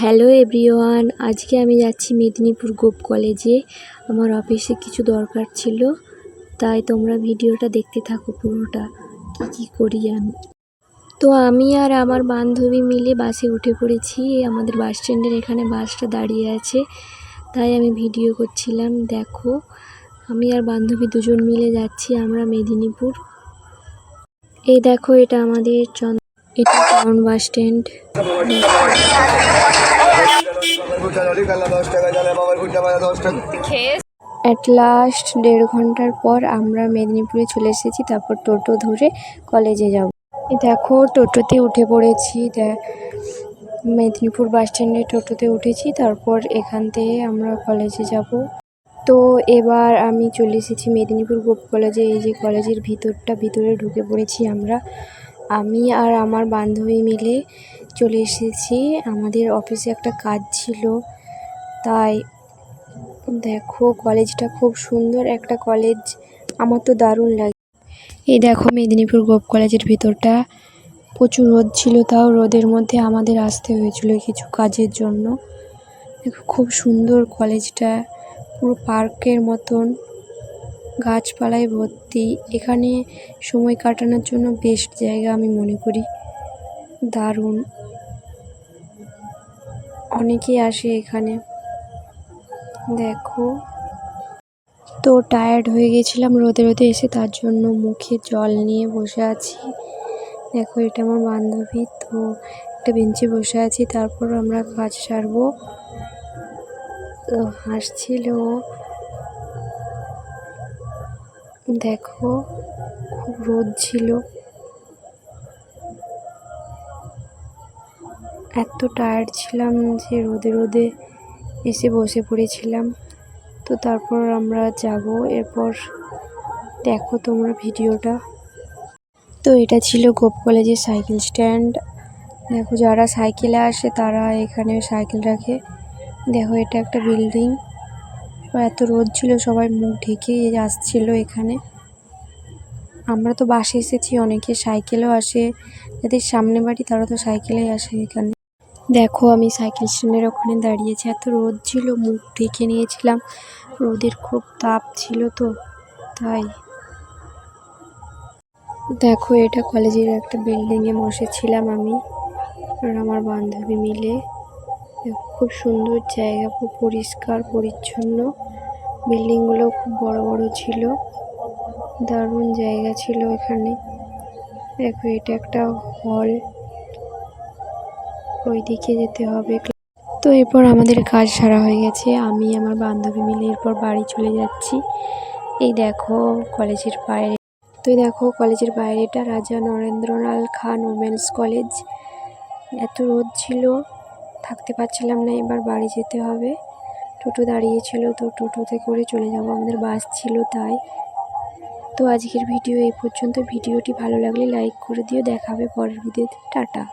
Hello everyone, আজকে আমি যাচ্ছি মেদিনীপুর গোপ কলেজে। আমার অফিসে কিছু দরকার ছিল, তাই তোমরা ভিডিওটা দেখতে থাকো পুরোটা, কী করি আমি। তো আমি আর আমার বান্ধবী মিলে বাসে উঠে পড়েছি। আমাদের বাস স্ট্যান্ডের এখানে বাসটা দাঁড়িয়ে আছে, তাই আমি ভিডিও করছিলাম। দেখো, আমি আর বান্ধবী দুজন মিলে যাচ্ছি আমরা মেদিনীপুর। এই দেখো, এটা আমাদের এটা town bus stand. At last 1.5 ঘন্টার পর আমরা মেদিনীপুরে চলে এসেছি। তারপর টোটো ধরে কলেজে যাব। দেখো, টোটোতে উঠে পড়েছি। মেদিনীপুর বাস স্ট্যান্ডে টোটোতে উঠেছি, তারপর এখান থেকে আমরা কলেজে যাব। তো এবার আমি চলে এসেছি মেদিনীপুর গোপ কলেজে। এই যে কলেজের ভিতরে ঢুকে পড়েছি আমরা। আমি আর আমার বান্ধবী মিলে চলে এসেছি। আমাদের অফিসে একটা কাজ ছিল, তাই দেখো কলেজটা খুব সুন্দর একটা কলেজ, আমার তো দারুণ লাগে। এই দেখো মেদিনীপুর গোপ কলেজের ভিতরটা। প্রচুর রোদ ছিল, তাও রোদের মধ্যে আমাদের আসতে হয়েছিল কিছু কাজের জন্য। দেখো খুব সুন্দর কলেজটা, পুরো পার্কের মতন, গাছপালায় ভর্তি। এখানে সময় কাটানোর জন্য বেস্ট জায়গা আমি মনে করি, দারুণ। অনেকেই আসে এখানে। দেখো, তো টায়ার্ড হয়ে গেছিলাম রোদে এসে, তার জন্য মুখে জল নিয়ে বসে আছি। দেখো, এটা আমার বান্ধবী। তো একটা বেঞ্চে বসে আছি, তারপর আমরা কাজ সারবো। তো হাসছিল। দেখো, খুব রোদ ছিল, এত টায়ার্ড ছিলাম যে রোদে এসে বসে পড়েছিলাম। তো তারপর আমরা যাব। এরপর দেখো তোমরা ভিডিওটা। তো এটা ছিল গোপ কলেজের সাইকেল স্ট্যান্ড। দেখো, যারা সাইকেলে আসে তারা এখানে সাইকেল রাখে। দেখো, এটা একটা বিল্ডিং। এত রোদ ছিল, সবাই মুখ ঢেকে আসছিল এখানে। আমরা তো বাসে এসেছি, অনেকে সাইকেলেও আসে। যাদের সামনে বাড়ি তারা তো সাইকেলেই আসে এখানে। দেখো, আমি সাইকেল স্ট্যান্ডের ওখানে দাঁড়িয়েছি। এত রোদ ছিল, মুখ ঢেকে নিয়েছিলাম, রোদের খুব তাপ ছিল তো তাই। দেখো, এটা কলেজের একটা বিল্ডিংয়ে বসেছিলাম আমি আর আমার বান্ধবী মিলে। খুব সুন্দর জায়গা, খুব পরিষ্কার পরিচ্ছন্ন। বিল্ডিংগুলো খুব বড় বড় ছিল, দারুণ জায়গা ছিল এখানে। দেখো, এটা একটা হল, ওইদিকে যেতে হবে। তো এরপর আমাদের কাজ সারা হয়ে গেছে, আমি আমার বান্ধবী মিলে এরপর বাড়ি চলে যাচ্ছি। এই দেখো কলেজের বাইরে। তো দেখো কলেজের বাইরেটা রাজা নরেন্দ্রলাল খান ওমেন্স কলেজ। এত রোদ ছিল, থাকতে পারছিলাম না, এবার বাড়ি যেতে হবে। টোটো দাঁড়িয়েছিল, তো টোটোতে করে চলে যাব, আমাদের বাস ছিল তাই। তো আজকের ভিডিও এই পর্যন্ত। ভিডিওটি ভালো লাগলে লাইক করে দিও। দেখা হবে পরের ভিডিওতে। টাটা।